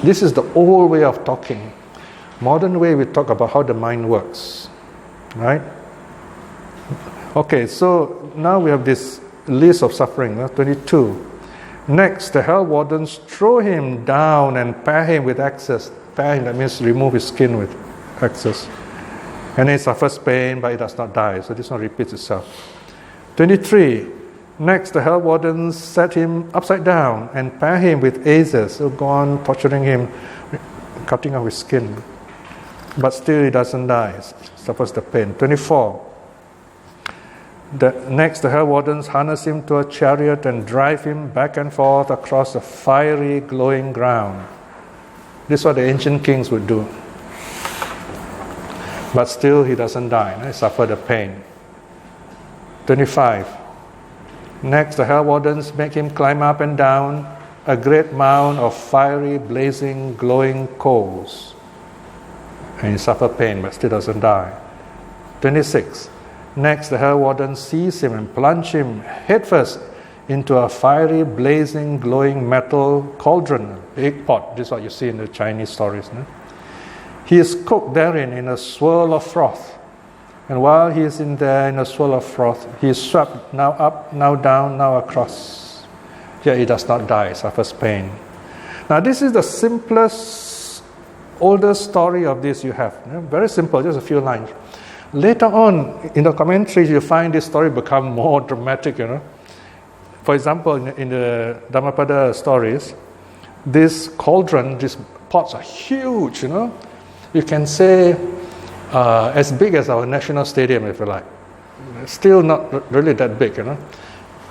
This is the old way of talking. Modern way, we talk about how the mind works. Right? Okay, so now we have this list of suffering, 22. Next, the hell wardens throw him down and pare him with axes. Pare him, that means remove his skin with axes. And he suffers pain, but he does not die. So this one repeats itself. 23. Next, the hell wardens set him upside down and pare him with azes. So go on torturing him, cutting off his skin. But still he doesn't die, suffers the pain. 24. Next, the hell wardens harness him to a chariot and drive him back and forth across a fiery, glowing ground. This is what the ancient kings would do. But still he doesn't die, he suffers the pain. 25. Next, the hell wardens make him climb up and down a great mound of fiery, blazing, glowing coals. And he suffers pain, but still doesn't die. 26. Next, the hell warden seize him and plunge him headfirst into a fiery, blazing, glowing metal cauldron, big pot. This is what you see in the Chinese stories. No? He is cooked therein in a swirl of froth. And while he is in there in a swirl of froth, he is swept now up, now down, now across. Yet he does not die, suffers pain. Now this is the simplest, oldest story of this you have. Very simple, just a few lines. Later on, in the commentaries, you find this story become more dramatic, For example, in the Dhammapada stories, this cauldron, these pots are huge, You can say as big as our national stadium, if you like. Still not really that big,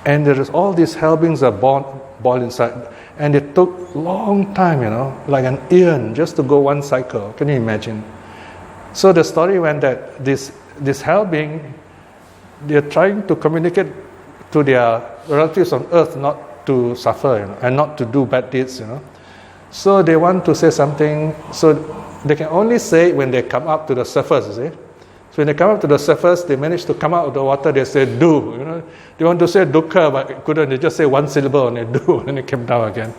And there is all these hell beings are boiled inside. And it took long time, like an eon just to go one cycle. Can you imagine? So the story went that this hell being, they're trying to communicate to their relatives on earth not to suffer, and not to do bad deeds, So they want to say something, so they can only say it when they come up to the surface, you see. So when they come up to the surface, they manage to come out of the water, they say do, They want to say dukkha, but couldn't, they just say one syllable and they do, and they came down again.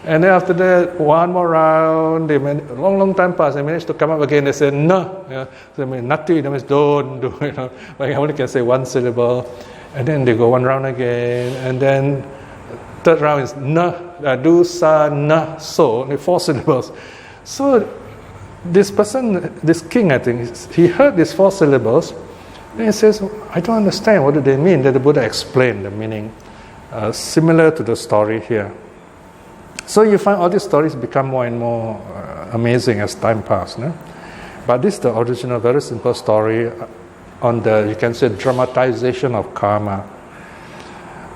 And then after that, one more round, long time passed, they managed to come up again, they say no, So nati, that means don't do, but I only can say one syllable. And then they go one round again, and then third round is na, do, sa, na, so, only 4 syllables. So this person, this king, I think, he heard these 4 syllables, then he says, I don't understand, what do they mean? Then the Buddha explained the meaning, similar to the story here. So you find all these stories become more and more amazing as time passes. No? But this is the original, very simple story on the, you can say, dramatization of karma.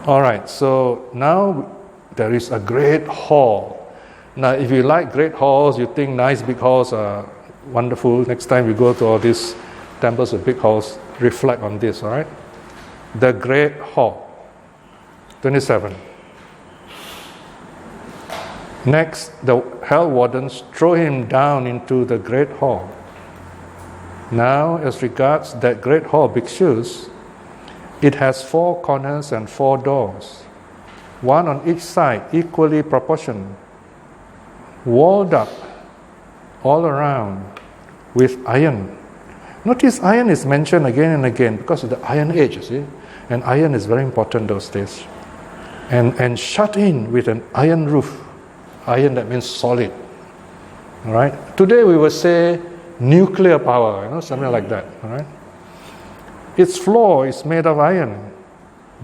All right, so now there is a great hall. Now, if you like great halls, you think nice big halls are wonderful. Next time you go to all these temples with big halls, reflect on this, all right? The great hall. 27. Next, the hell wardens throw him down into the great hall. Now, as regards that great hall, bhikshus, it has 4 corners and 4 doors, one on each side, equally proportioned, walled up all around with iron. Notice iron is mentioned again and again because of the Iron Age, you see. And iron is very important those days. And shut in with an iron roof. Iron, that means solid. All right? Today we would say nuclear power, something like that. All right? Its floor is made of iron,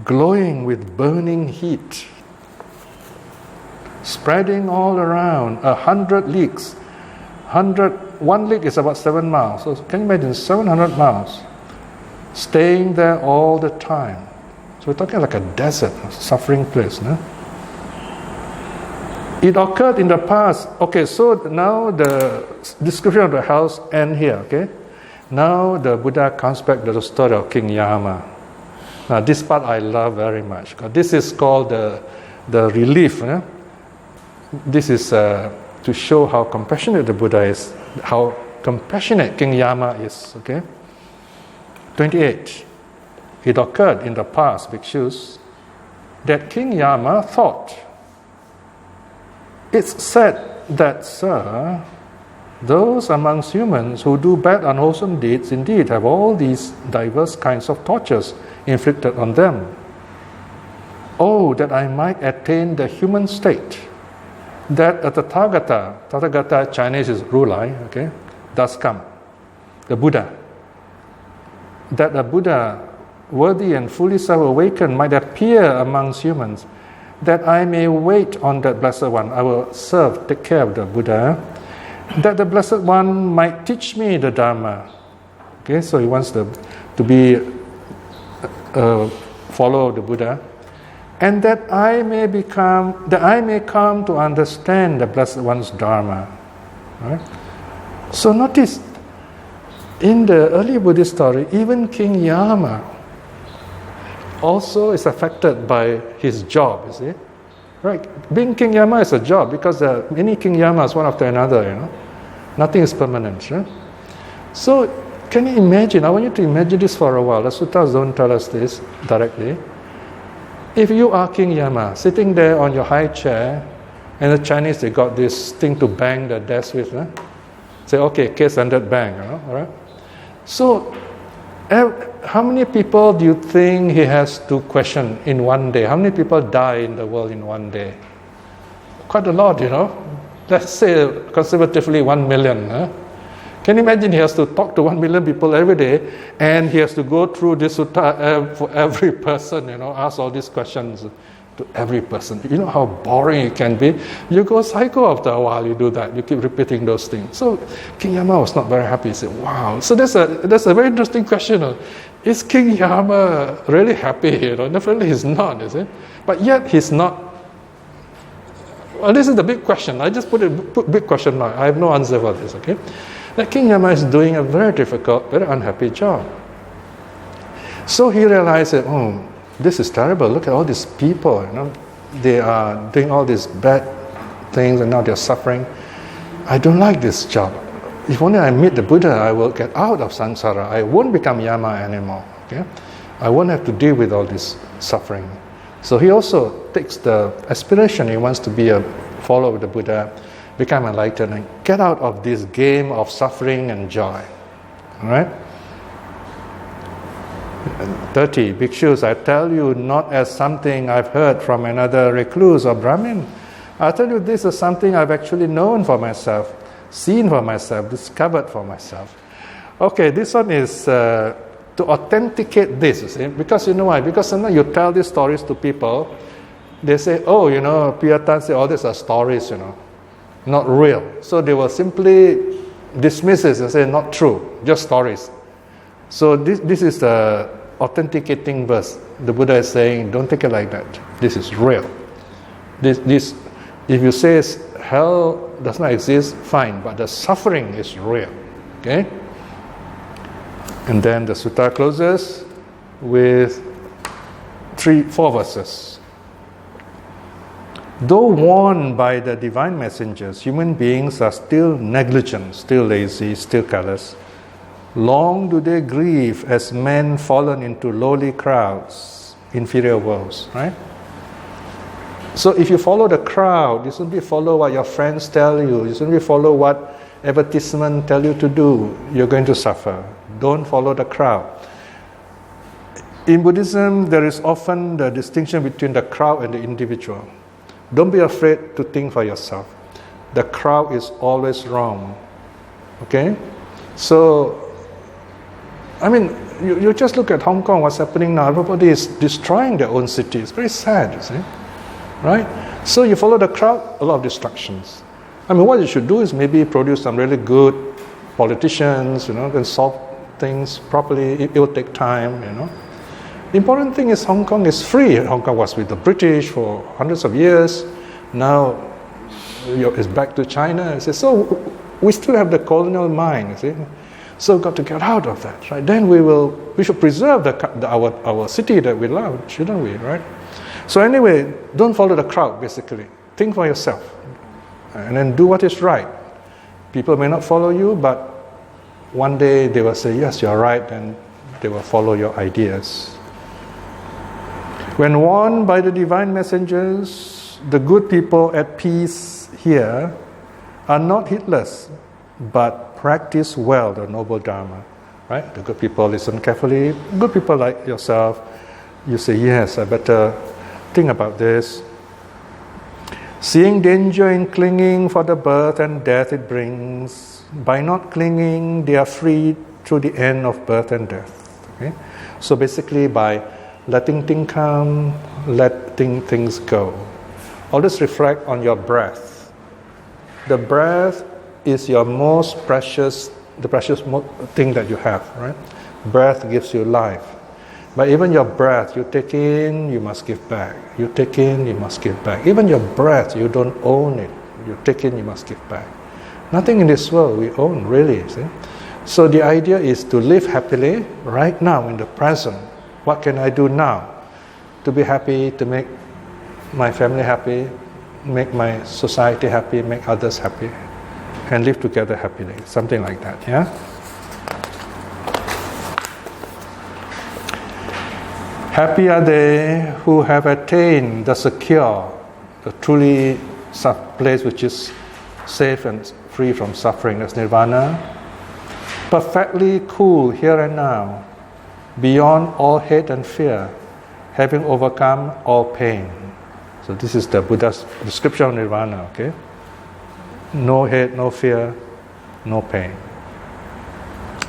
glowing with burning heat, spreading all around 100 leagues. 1 league is about 7 miles. So can you imagine 700 miles staying there all the time? So we're talking like a desert, a suffering place. No? It occurred in the past. Okay, so now the description of the house ends here. Okay, now the Buddha comes back to the story of King Yama. Now this part I love very much because this is called the relief. This is to show how compassionate the Buddha is, how compassionate King Yama is. Okay, 28. It occurred in the past, bhikshus, that King Yama thought, it's said that, sir, those amongst humans who do bad, unwholesome deeds indeed have all these diverse kinds of tortures inflicted on them. Oh, that I might attain the human state, that a Tathagata Chinese is Rulai, okay, does come, the Buddha, that a Buddha worthy and fully self-awakened might appear amongst humans, that I may wait on that Blessed One. I will serve, take care of the Buddha, that the Blessed One might teach me the Dharma. Okay, so he wants to be follow the Buddha, and that I may come to understand the Blessed One's Dharma. Right? So notice, in the early Buddhist story, even King Yama also is affected by his job, you see. Right? Being King Yama is a job because there are many King Yamas one after another, Nothing is permanent. Right? So, can you imagine? I want you to imagine this for a while. The suttas don't tell us this directly. If you are King Yama, sitting there on your high chair, and the Chinese, they got this thing to bang the desk with, say, okay, case ended, bang, all right? So, how many people do you think he has to question in one day? How many people die in the world in one day? Quite a lot, Let's say conservatively 1 million. Can you imagine he has to talk to 1 million people every day and he has to go through this sutta for every person, ask all these questions to every person. You know how boring it can be? You go psycho after a while, you do that. You keep repeating those things. So King Yama was not very happy. He said, wow. So that's a very interesting question. Is King Yama really happy? Definitely he's not, is it? But yet he's not. Well, this is the big question. I just put big question mark. I have no answer for this, okay? That King Yama is doing a very difficult, very unhappy job. So he realized that, this is terrible. Look at all these people, they are doing all these bad things and now they're suffering. I don't like this job. If only I meet the Buddha, I will get out of samsara. I won't become Yama anymore. Okay? I won't have to deal with all this suffering. So he also takes the aspiration. He wants to be a follower of the Buddha, become enlightened, and get out of this game of suffering and joy. All right? 30. Bhikshus, I tell you not as something I've heard from another recluse or Brahmin. I tell you this is something I've actually known for myself, seen for myself, discovered for myself. Okay, this one is to authenticate this, you see. Because you know why? Because sometimes you tell these stories to people, they say, Piya Tan said all these are stories, not real. So they will simply dismiss it and say, not true, just stories. So this is the authenticating verse. The Buddha is saying, don't take it like that. This is real. This if you say hell does not exist, fine, but the suffering is real. Okay? And then the sutta closes with 4 verses. Though warned by the divine messengers, human beings are still negligent, still lazy, still careless. Long do they grieve as men fallen into lowly crowds, inferior worlds, right? So if you follow the crowd, you simply follow what your friends tell you, you simply follow what advertisement tell you to do, you're going to suffer. Don't follow the crowd. In Buddhism, there is often the distinction between the crowd and the individual. Don't be afraid to think for yourself. The crowd is always wrong. Okay? So, I mean, you just look at Hong Kong, what's happening now. Everybody is destroying their own city. It's very sad, you see. Right? So you follow the crowd, a lot of distractions. I mean, what you should do is maybe produce some really good politicians, and solve things properly. It will take time, The important thing is Hong Kong is free. Hong Kong was with the British for hundreds of years. Now it's back to China. So we still have the colonial mind, you see. So we've got to get out of that, right? Then we should preserve our city that we love, shouldn't we, right? So anyway, don't follow the crowd, basically. Think for yourself. And then do what is right. People may not follow you, but one day they will say, yes, you're right, and they will follow your ideas. When warned by the divine messengers, the good people at peace here are not heedless, but practice well the noble Dharma. Right? The good people listen carefully. Good people like yourself, you say, yes, I better think about this. Seeing danger in clinging for the birth and death it brings, by not clinging, they are freed through the end of birth and death. Okay? So basically, by letting things come, letting things go. Always reflect on your breath. The breath is your most precious, the precious thing that you have, right? Breath gives you life. But even your breath, you take in, you must give back. You take in, you must give back. Even your breath, you don't own it. You take in, you must give back. Nothing in this world we own, really. See? So the idea is to live happily right now in the present. What can I do now to be happy, to make my family happy, make my society happy, make others happy, and live together happily? Something like that, yeah? Happy are they who have attained the secure, the truly place which is safe and free from suffering, that's nirvana, perfectly cool here and now, beyond all hate and fear, having overcome all pain. So this is the Buddha's description of nirvana, okay? No hate, no fear, no pain.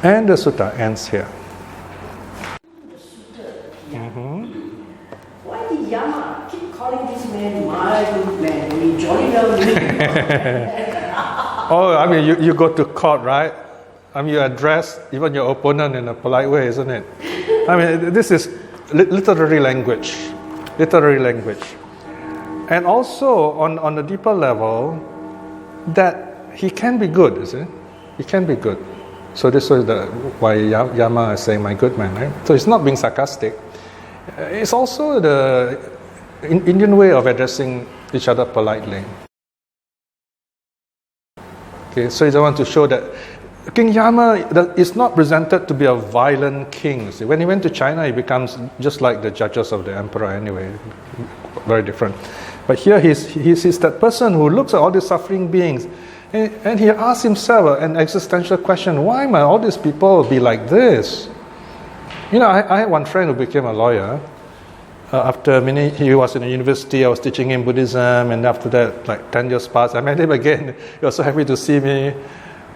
And the sutta ends here. Why did Yama keep calling this man my good man when he joined them? Oh, I mean, you go to court, right? I mean, you address even your opponent in a polite way, isn't it? I mean, this is literary language. Literary language. And also, on a deeper level, that he can be good, is it? He can be good. So this was why Yama is saying, my good man, right? So it's not being sarcastic. It's also the Indian way of addressing each other politely. Okay, so I want to show that King Yama is not presented to be a violent king. See, when he went to China, he becomes just like the judges of the emperor anyway, very different. But here he's that person who looks at all these suffering beings, and he asks himself an existential question: why might all these people be like this? You know, I had one friend who became a lawyer. He was in a university, I was teaching him Buddhism, and after that, like 10 years passed, I met him again. He was so happy to see me.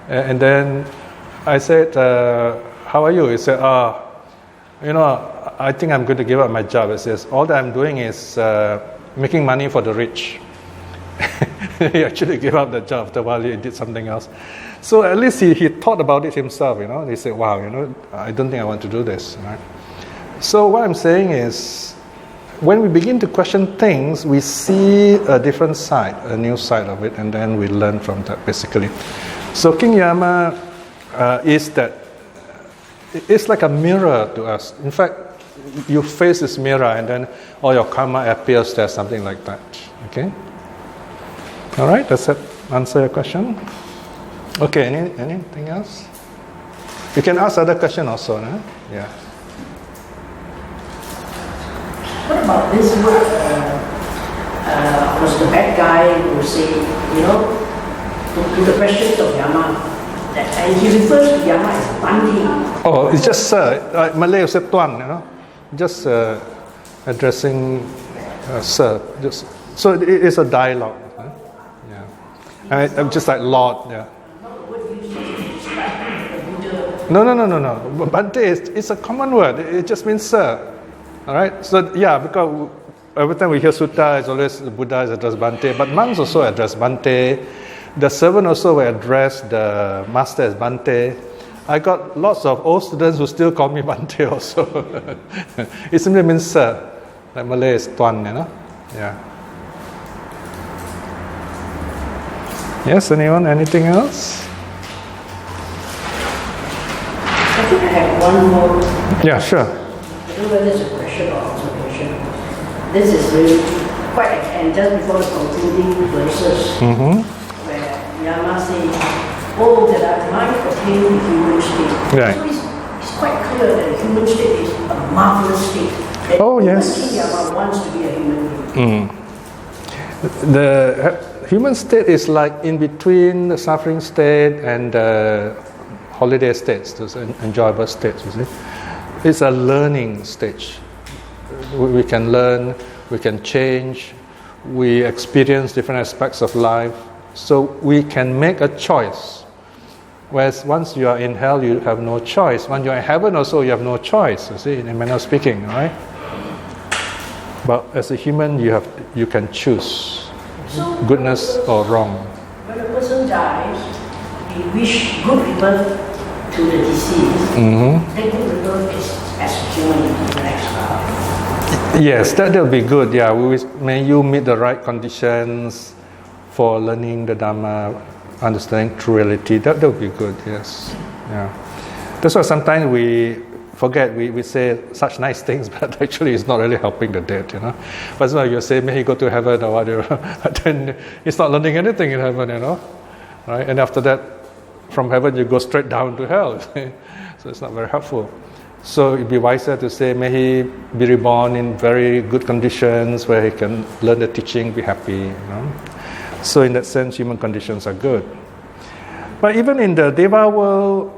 And then I said, how are you? He said, I think I'm going to give up my job. He says, all that I'm doing is making money for the rich. He actually gave up the job. After a while, he did something else. So at least he thought about it himself, He said, wow, I don't think I want to do this. Right? So what I'm saying is, when we begin to question things, we see a different side, a new side of it, and then we learn from that, basically. So King Yama is like a mirror to us. In fact, you face this mirror, and then all your karma appears there, something like that. Okay? All right, does that answer your question? Okay, anything else? You can ask other question also, no? Yeah. What about this word? Was the bad guy who say, to the questions of Yama, and he refers to Yama as Bante. Oh, it's just sir. Malay say tuan, just addressing sir. Just so it is a dialogue. Yeah, I'm just like Lord. Yeah. No. Bante it's a common word. It just means sir. All right. So yeah, because every time we hear sutta, it's always the Buddha is addressed Bante, but monks also address Bante. The servant also will address the master as Bante. I got lots of old students who still call me Bante also. It simply means sir. Like Malay is tuan, Yeah. Yes, anyone? Anything else? I think I have one more. Yeah, sure. I don't know whether it's a question or observation. This is really quite, and just before the concluding verses, where Yama says, that our mind attain the human state. Right. So it's quite clear that the human state is a marvelous state. That Yes. King Yama wants to be a human being. The human state is like in between the suffering state and the holiday states, those enjoyable states, you see. It's a learning stage. We can learn, we can change, we experience different aspects of life, so we can make a choice. Whereas once you are in hell, you have no choice. When you are in heaven also, you have no choice, you see, in a manner of speaking, right? But as a human, you can choose goodness or wrong. When a person dies, we wish good rebirth to the deceased. Then good rebirth is as a human in the next life. Yes, that'll be good. Yeah, may you meet the right conditions for learning the Dhamma, understanding true reality. That'll be good. Yes, yeah. That's why sometimes we forget. We say such nice things, but actually it's not really helping the dead. But so you say, may he go to heaven or whatever, but then it's not learning anything in heaven. Right? And after that, from heaven you go straight down to hell. So it's not very helpful. So it'd be wiser to say, may he be reborn in very good conditions where he can learn the teaching, be happy. So in that sense, human conditions are good. But even in the Deva world,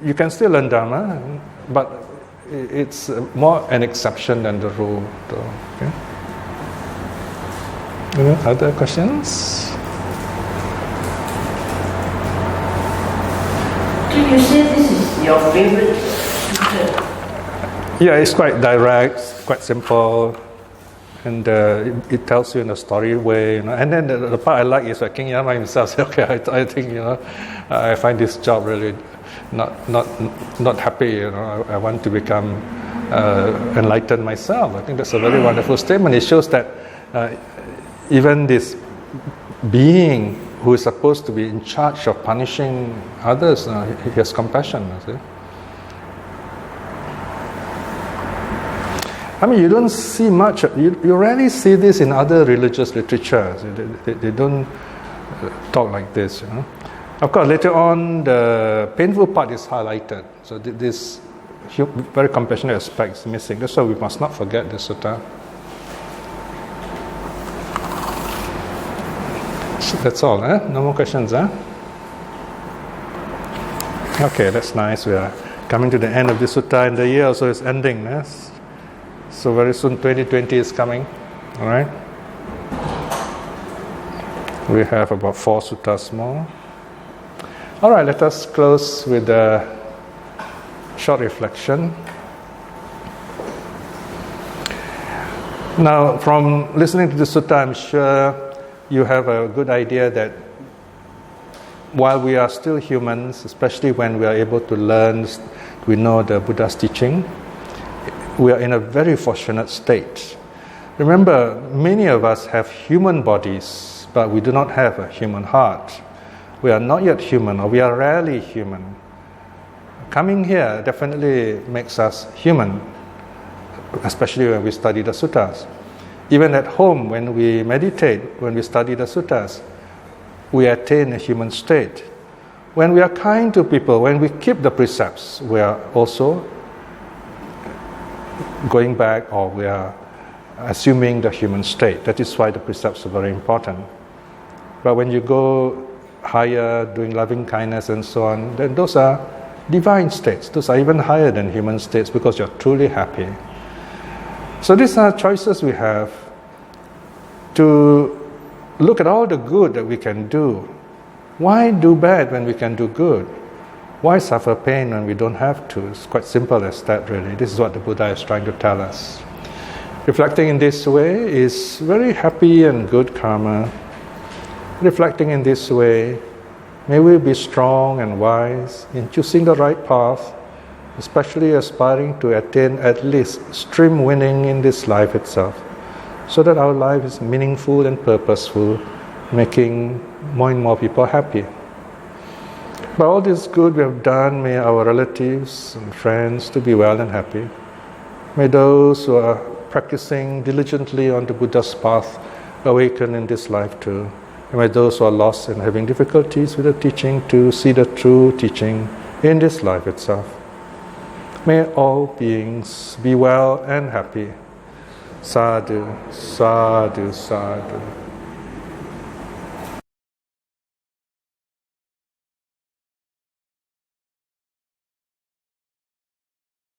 you can still learn Dharma, but it's more an exception than the rule. Though. Okay? Other questions? So you say this is your favorite sutta? Yeah, it's quite direct, quite simple, and it tells you in a story way. And then the part I like is that King Yama himself said, "Okay, I think I find this job really not happy. I want to become enlightened myself." I think that's a very wonderful statement. It shows that even this being who is supposed to be in charge of punishing others, he has compassion. See? I mean, you don't see much. You rarely see this in other religious literature. They don't talk like this. Of course, later on, the painful part is highlighted. So this very compassionate aspect is missing. That's why we must not forget the sutta. That's all. No more questions. Okay, that's nice. We are coming to the end of the sutta, and the year also is ending. Yes? So very soon 2020 is coming. All right. We have about 4 suttas more. All right, let us close with a short reflection. Now, from listening to the sutta, I'm sure you have a good idea that while we are still humans, especially when we are able to learn, we know the Buddha's teaching, we are in a very fortunate state. Remember, many of us have human bodies, but we do not have a human heart. We are not yet human, or we are rarely human. Coming here definitely makes us human, especially when we study the suttas. Even at home, when we meditate, when we study the suttas, we attain a human state. When we are kind to people, when we keep the precepts, we are also going back, or we are assuming the human state. That is why the precepts are very important. But when you go higher, doing loving kindness and so on, then those are divine states. Those are even higher than human states because you're truly happy. So these are choices we have to look at all the good that we can do. Why do bad when we can do good? Why suffer pain when we don't have to? It's quite simple as that, really. This is what the Buddha is trying to tell us. Reflecting in this way is very happy and good karma. Reflecting in this way, may we be strong and wise in choosing the right path, especially aspiring to attain at least stream winning in this life itself, so that our life is meaningful and purposeful, making more and more people happy. By all this good we have done, may our relatives and friends to be well and happy. May those who are practicing diligently on the Buddha's path awaken in this life too. And may those who are lost and having difficulties with the teaching to see the true teaching in this life itself. May all beings be well and happy. Sadhu, sadhu, sadhu.